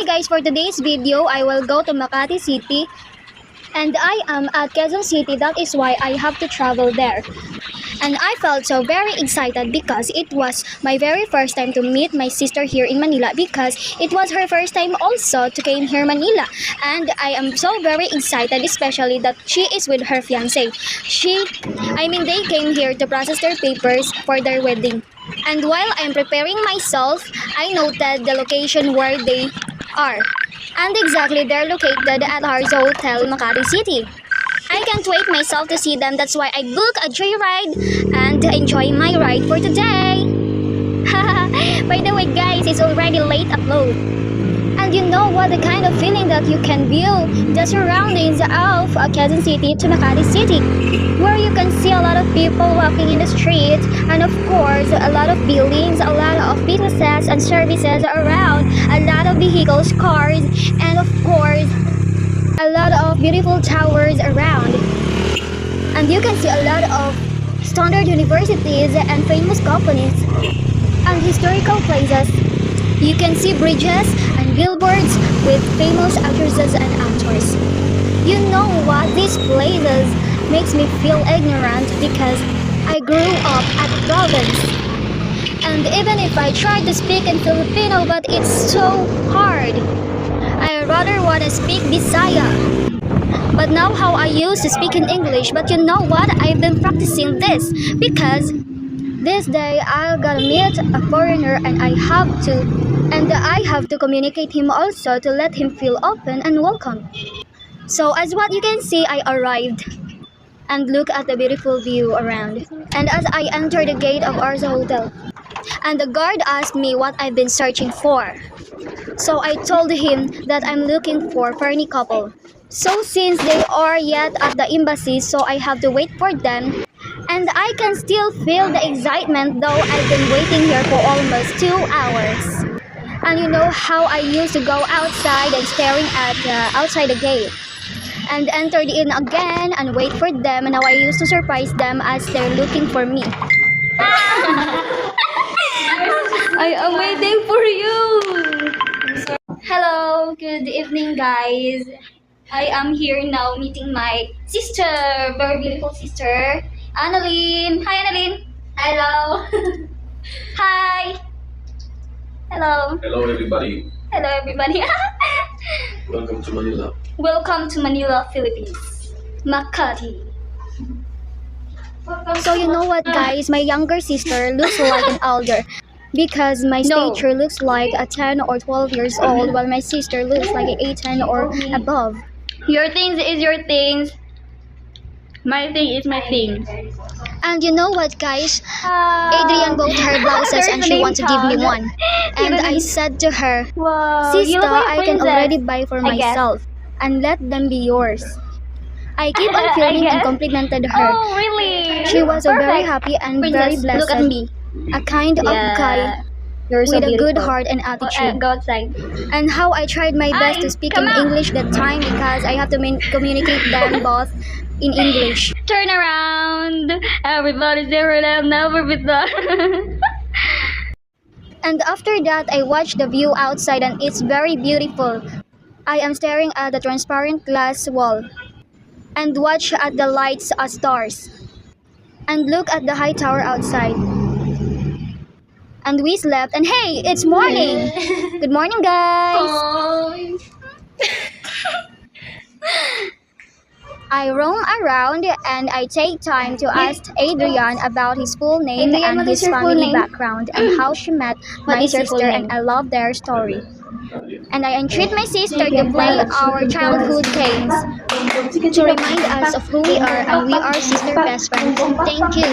Hi guys, for today's video, I will go to Makati City and I am at Quezon City. That is why I have to travel there. And I felt so very excited because it was my very first time to meet my sister here in Manila, because it was her first time also to came here Manila. And I am so very excited, especially that she is with her fiancé. They came here to process their papers for their wedding. And while I am preparing myself, I noted the location where they are. And exactly they're located at Harzo Hotel, Makati City. I can't wait myself to see them. That's why I book a joyride and enjoy my ride for today. By the way guys, it's already late upload. And you know what, the kind of feeling that you can view the surroundings of Quezon City to Makati City, where you can see a lot of people walking in the street, and of course a lot of buildings, a lot of businesses and services around, a lot of vehicles, cars, and of course a lot of beautiful towers around. And you can see a lot of standard universities and famous companies and historical places. You can see bridges and billboards with famous actresses and actors. You know what, these places makes me feel ignorant because I grew up at the province. And even if I try to speak in Filipino, but it's so hard. I rather want to speak Bisaya. But now how I used to speak in English, but you know what, I've been practicing this because this day I'm gonna meet a foreigner and I have to communicate him also to let him feel open and welcome. So as what you can see, I arrived and look at the beautiful view around. And as I enter the gate of Harzo Hotel, and the guard asked me what I've been searching for. So I told him that I'm looking for Fernie couple. So since they are yet at the embassy, so I have to wait for them. And I can still feel the excitement though I've been waiting here for almost 2 hours. And you know how I used to go outside and staring at outside the gate. And entered in again and wait for them, and now I used to surprise them as they're looking for me. I am waiting for you. Hello, good evening guys. I am here now meeting my sister, very beautiful sister, Annalyn. Hi Annalyn. Hello. Hi. Hello. Hello everybody. Hello everybody. Welcome to Manila. Welcome to Manila, Philippines. Makati. So you know what guys, my younger sister looks like an elder because my stature looks like a 10 or 12 years old, while my sister looks like a 10 or above. Your things is your things. My thing is my thing. And you know what guys, Adrian bought her blouses and she wants to give me one. And I said to her, Wow, Sister, I can already buy for myself and let them be yours. I keep on feeling and complimented her. Oh, really? She was so very Perfect. happy and very Princess, blessed. look at me. A kind of guy You're so with a good beautiful. heart and attitude. Go outside. And how I tried my best to speak in English that time because I have to communicate them both in English. Turn around. Everybody's there and I'll never be done. And after that, I watched the view outside and it's very beautiful. I am staring at the transparent glass wall and watch at the lights as stars and look at the high tower outside. And we slept and hey, it's morning. Good morning guys. I roam around and I take time to ask Adrian about his full name Adrian, and what his is your full family name? background and how she met my is your full sister, name? and I love their story. And I entreat my sister to play our childhood games to remind us of who we are, and we are sister best friends. Thank you.